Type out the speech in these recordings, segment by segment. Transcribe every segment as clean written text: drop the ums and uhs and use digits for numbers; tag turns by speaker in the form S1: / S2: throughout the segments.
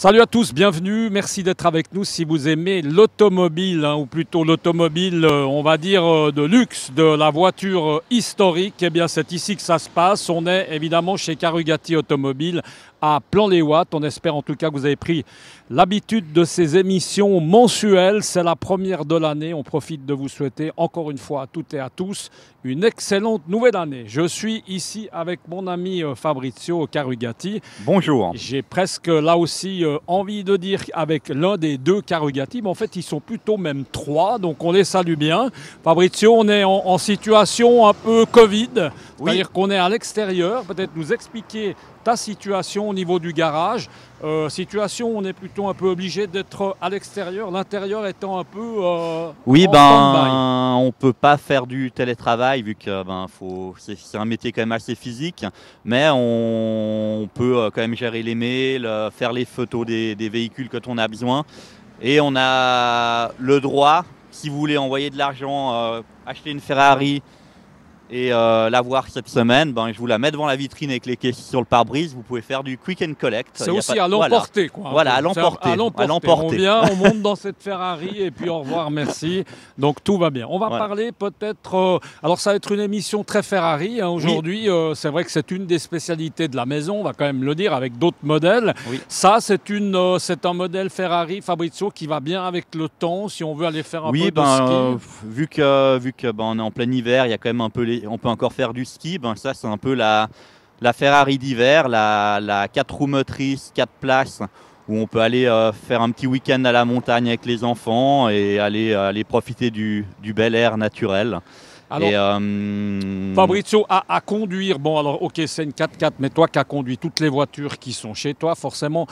S1: Salut à tous, bienvenue, merci d'être avec nous. Si vous aimez l'automobile, ou plutôt l'automobile, on va dire de luxe, de la voiture historique, eh bien c'est ici que ça se passe. On est évidemment chez Carugati Automobile à Plan-les-Ouates. On espère en tout cas que vous avez pris l'habitude de ces émissions mensuelles. C'est la première de l'année. On profite de vous souhaiter encore une fois à toutes et à tous une excellente nouvelle année. Je suis ici avec mon ami Fabrizio Carugati.
S2: Bonjour.
S1: J'ai presque là aussi envie de dire avec l'un des deux Carugati, mais en fait ils sont plutôt même trois, donc on les salue bien. Fabrizio, on est en situation un peu Covid, c'est-à-dire qu'on est à l'extérieur. Peut-être nous expliquer ta situation au niveau du garage. Situation où on est plutôt un peu obligé d'être à l'extérieur, l'intérieur étant un peu
S2: oui,
S1: en stand-by.
S2: On peut pas faire du télétravail vu que c'est un métier quand même assez physique, mais on peut quand même gérer les mails, faire les photos des véhicules quand on a besoin, et on a le droit, si vous voulez envoyer de l'argent, acheter une Ferrari et la voir cette semaine, je vous la mets devant la vitrine avec les caisses sur le pare-brise. Vous pouvez faire du quick and collect.
S1: C'est aussi à l'emporter, quoi.
S2: Voilà, à l'emporter.
S1: On vient, on monte dans cette Ferrari et puis au revoir, merci. Donc tout va bien. On va parler peut-être... alors ça va être une émission très Ferrari aujourd'hui. Oui. C'est vrai que c'est une des spécialités de la maison, on va quand même le dire, avec d'autres modèles. Oui. Ça, c'est un modèle Ferrari, Fabrizio, qui va bien avec le temps, si on veut aller faire un peu de ski.
S2: Vu que on est en plein hiver, il y a quand même un peu on peut encore faire du ski. Ça, c'est un peu la Ferrari d'hiver, la 4 roues motrices, 4 places, où on peut aller faire un petit week-end à la montagne avec les enfants et aller profiter du bel air naturel.
S1: Alors, Fabrizio, à conduire, bon alors ok c'est une 4x4, mais toi qui as conduit toutes les voitures qui sont chez toi, forcément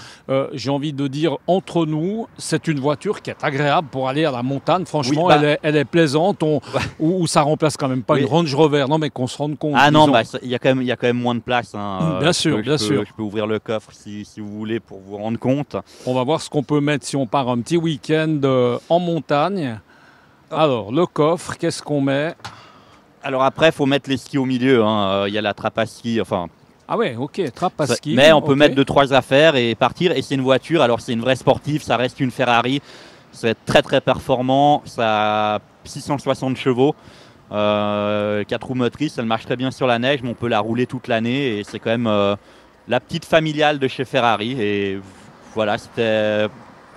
S1: j'ai envie de dire entre nous, c'est une voiture qui est agréable pour aller à la montagne, franchement elle est plaisante, où ça remplace quand même pas une Range Rover, non mais qu'on se rende compte.
S2: Ah non, il y a quand même moins de place.
S1: Bien sûr.
S2: Je peux ouvrir le coffre si vous voulez pour vous rendre compte.
S1: On va voir ce qu'on peut mettre si on part un petit week-end en montagne. Alors le coffre, qu'est-ce qu'on met ?
S2: Alors après, il faut mettre les skis au milieu. Il y a la trappe à ski.
S1: Ah ouais, ok, trappe à ski.
S2: Mais on peut mettre 2-3 affaires et partir. Et c'est une voiture. Alors c'est une vraie sportive. Ça reste une Ferrari. C'est très très performant. Ça a 660 chevaux. 4 roues motrices. Elle marche très bien sur la neige, mais on peut la rouler toute l'année. Et c'est quand même la petite familiale de chez Ferrari. Et voilà,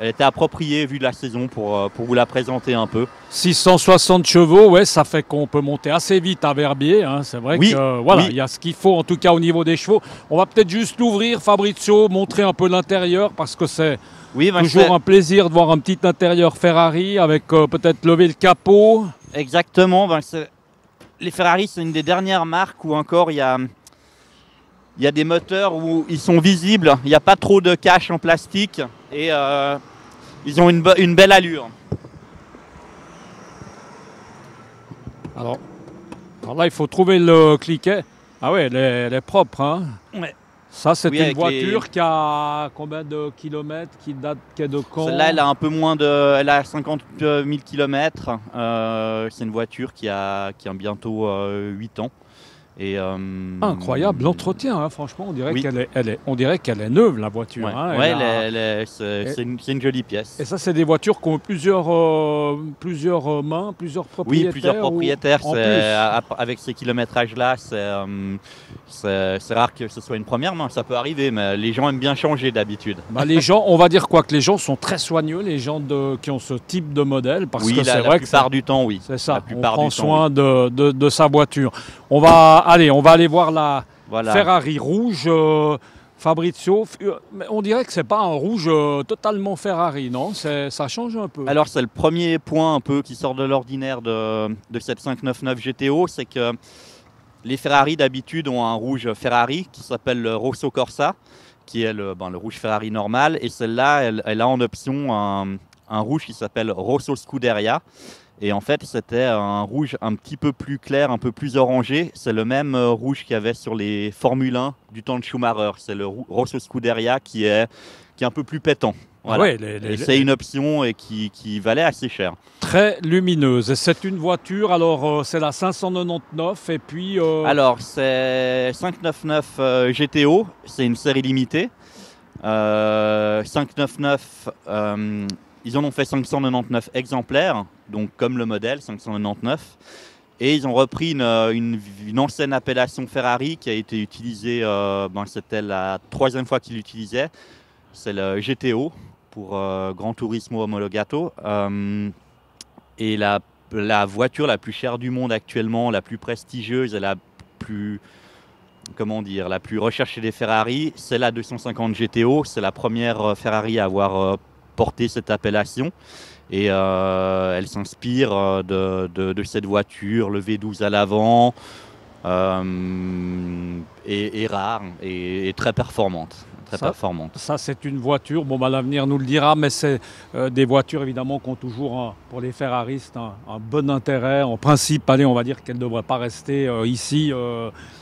S2: elle était appropriée vu de la saison pour vous la présenter un peu.
S1: 660 chevaux, ouais, ça fait qu'on peut monter assez vite à Verbier. C'est vrai qu'il y a ce qu'il faut en tout cas au niveau des chevaux. On va peut-être juste l'ouvrir, Fabrizio, montrer un peu l'intérieur parce que c'est toujours un plaisir de voir un petit intérieur Ferrari avec peut-être lever le capot.
S2: Exactement. Les Ferrari, c'est une des dernières marques où encore il y a des moteurs où ils sont visibles, il n'y a pas trop de cache en plastique et ils ont une belle allure.
S1: Alors là, il faut trouver le cliquet. Ah ouais, elle est propre. Hein. Ouais. Ça, c'est une voiture qui a combien de kilomètres, qui est de quand ?
S2: Celle-là, elle a un peu moins elle a 50 000 kilomètres. C'est une voiture qui a bientôt 8 ans. Et
S1: incroyable l'entretien, franchement, on dirait qu'elle est neuve la voiture.
S2: Ouais. C'est une jolie pièce.
S1: Et ça, c'est des voitures qui ont plusieurs mains, plusieurs propriétaires.
S2: Oui, plusieurs propriétaires. Avec ces kilométrages-là, c'est rare que ce soit une première main. Ça peut arriver, mais les gens aiment bien changer d'habitude.
S1: Les gens, on va dire quoi, que les gens sont très soigneux, les gens qui ont ce type de modèle, parce que c'est vrai que la plupart
S2: du temps, oui.
S1: C'est ça. On prend soin de sa voiture. On va aller voir la Ferrari rouge, Fabrizio. On dirait que c'est pas un rouge totalement Ferrari, non ? Ça change un peu.
S2: Alors c'est le premier point un peu qui sort de l'ordinaire de cette 599 GTO, c'est que les Ferrari d'habitude ont un rouge Ferrari qui s'appelle le Rosso Corsa, qui est le rouge Ferrari normal, et celle-là, elle a en option un rouge qui s'appelle Rosso Scuderia. Et en fait, c'était un rouge un petit peu plus clair, un peu plus orangé. C'est le même rouge qu'il y avait sur les Formule 1 du temps de Schumacher. C'est le Rosso Scuderia qui est un peu plus pétant. Voilà. C'est une option et qui valait assez cher.
S1: Très lumineuse. C'est une voiture, alors c'est la 599 et puis...
S2: Alors, c'est 599 GTO, c'est une série limitée. 599, ils en ont fait 599 exemplaires, donc comme le modèle 599. Et ils ont repris une ancienne appellation Ferrari qui a été utilisée, c'était la 3e fois qu'ils l'utilisaient. C'est le GTO pour Gran Turismo Omologato. Et la voiture la plus chère du monde actuellement, la plus prestigieuse et la plus recherchée des Ferrari, c'est la 250 GTO. C'est la première Ferrari à avoir porté cette appellation. Et elle s'inspire de cette voiture, le V12 à l'avant, est rare et très performante.
S1: Ça, c'est une voiture, l'avenir nous le dira, mais c'est des voitures évidemment qui ont toujours, pour les ferraristes, un bon intérêt. En principe, on va dire qu'elles ne devraient pas rester ici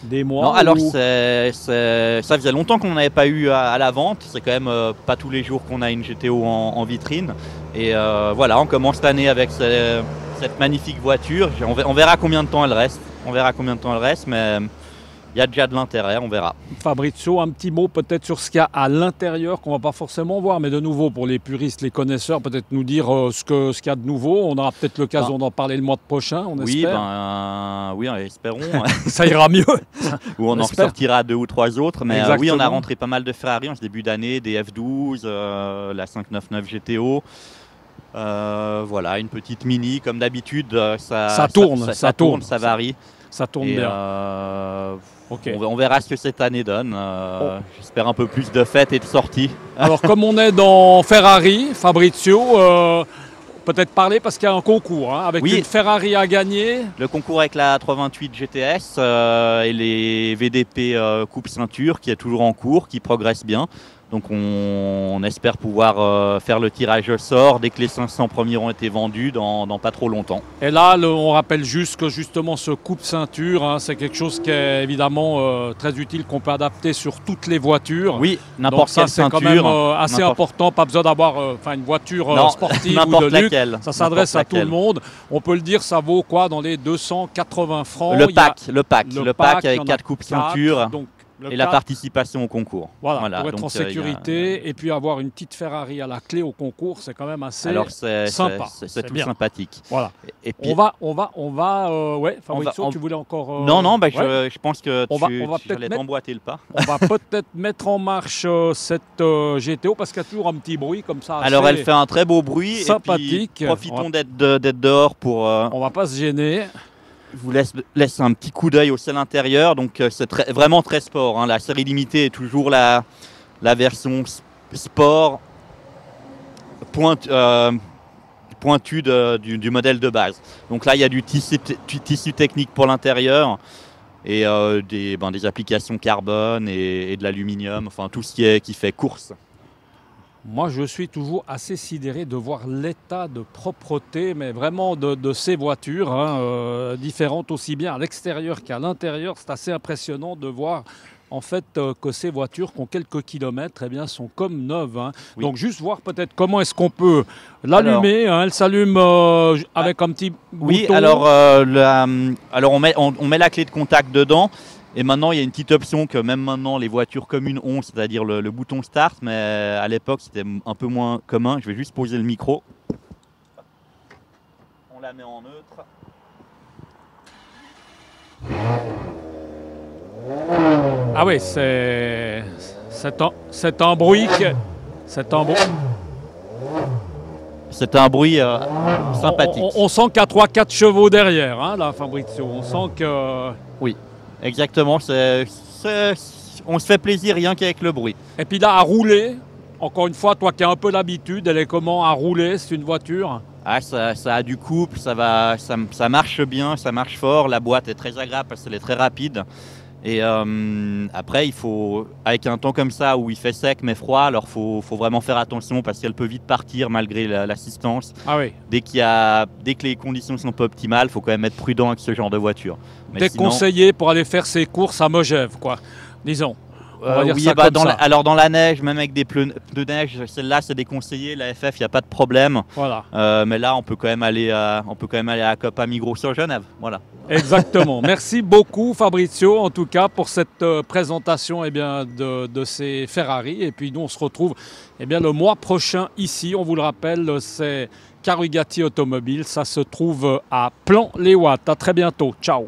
S1: des mois.
S2: Non, alors ça faisait longtemps qu'on n'avait pas eu à la vente. C'est quand même pas tous les jours qu'on a une GTO en vitrine. Et voilà, on commence cette année avec cette magnifique voiture. On verra combien de temps elle reste. Mais il y a déjà de l'intérêt, on verra.
S1: Fabrizio, un petit mot peut-être sur ce qu'il y a à l'intérieur qu'on ne va pas forcément voir, mais de nouveau pour les puristes, les connaisseurs, peut-être nous dire ce qu'il y a de nouveau. On aura peut-être l'occasion d'en parler le mois prochain, on espère.
S2: Oui, espérons.
S1: Ça ira mieux.
S2: Ou on en ressortira 2 ou 3 autres. Mais oui, on a rentré pas mal de Ferrari en ce début d'année, des F12, la 599 GTO. Voilà, une petite Mini, comme d'habitude. Ça tourne, ça varie.
S1: Ça tourne bien.
S2: Okay. On verra ce que cette année donne. J'espère un peu plus de fêtes et de sorties.
S1: Alors, comme on est dans Ferrari, Fabrizio, peut-être parler parce qu'il y a un concours avec une Ferrari à gagner.
S2: Le concours avec la 328 GTS et les VDP Coupe Ceinture qui est toujours en cours, qui progresse bien. Donc on espère pouvoir faire le tirage au sort dès que les 500 premiers ont été vendus dans pas trop longtemps.
S1: Et là, on rappelle juste que justement ce coupe-ceinture, c'est quelque chose qui est évidemment très utile, qu'on peut adapter sur toutes les voitures.
S2: Oui, n'importe quelle ceinture.
S1: C'est quand même assez important, pas besoin d'avoir une voiture sportive ou de luxe. Ça s'adresse à tout le monde. On peut le dire, ça vaut quoi dans les 280 francs.
S2: Le pack avec 4 coupes-ceintures. Et la participation au concours.
S1: Voilà, pour être en sécurité et puis avoir une petite Ferrari à la clé au concours, c'est quand même assez sympa.
S2: C'est tout sympathique.
S1: Voilà. Et puis, Fabrizio, tu voulais encore...
S2: Non, je pense que j'allais t'emboîter le pas.
S1: On va peut-être mettre en marche cette GTO parce qu'il y a toujours un petit bruit comme ça.
S2: Alors elle fait un très beau bruit.
S1: Sympathique.
S2: Et puis, profitons d'être dehors pour...
S1: On va pas se gêner.
S2: Je vous laisse un petit coup d'œil au ciel intérieur. Donc c'est vraiment très sport. La série limitée est toujours la version sport pointue du modèle de base. Donc là, il y a du tissu technique pour l'intérieur et des applications carbone et de l'aluminium. Enfin, tout ce qui fait course.
S1: Moi, je suis toujours assez sidéré de voir l'état de propreté, mais vraiment de ces voitures, différentes aussi bien à l'extérieur qu'à l'intérieur. C'est assez impressionnant de voir en fait que ces voitures qui ont quelques kilomètres sont comme neuves. Oui. Donc juste voir peut-être comment est-ce qu'on peut l'allumer. Elle s'allume avec un petit bouton.
S2: Oui, alors on met la clé de contact dedans. Et maintenant, il y a une petite option que même maintenant les voitures communes ont, c'est-à-dire le bouton Start, mais à l'époque c'était un peu moins commun. Je vais juste poser le micro. On la met en neutre.
S1: Ah oui, c'est un bruit.
S2: C'est un bruit sympathique.
S1: On sent qu'il y a 3-4 chevaux derrière, là, Fabrizio. On sent que...
S2: Oui. Exactement, on se fait plaisir rien qu'avec le bruit.
S1: Et puis là, à rouler, encore une fois, toi qui as un peu l'habitude, elle est comment à rouler, c'est une voiture?
S2: Ça a du couple, ça marche bien, ça marche fort, la boîte est très agréable parce qu'elle est très rapide. Et après, il faut, avec un temps comme ça où il fait sec mais froid, alors il faut vraiment faire attention parce qu'elle peut vite partir malgré l'assistance.
S1: Ah oui.
S2: Dès que les conditions sont pas optimales, il faut quand même être prudent avec ce genre de voiture.
S1: Déconseillé pour aller faire ses courses à Megève, quoi, disons.
S2: Alors dans la neige, même avec des pneus de neige, celle-là c'est déconseillé. La FF, il n'y a pas de problème.
S1: Voilà.
S2: Mais là, on peut quand même aller à Copa Migros sur Genève. Voilà.
S1: Exactement. Merci beaucoup Fabrizio, en tout cas, pour cette présentation de ces Ferrari. Et puis nous, on se retrouve le mois prochain ici. On vous le rappelle, c'est Carugati Automobile. Ça se trouve à Plan-les-Ouates. À très bientôt. Ciao.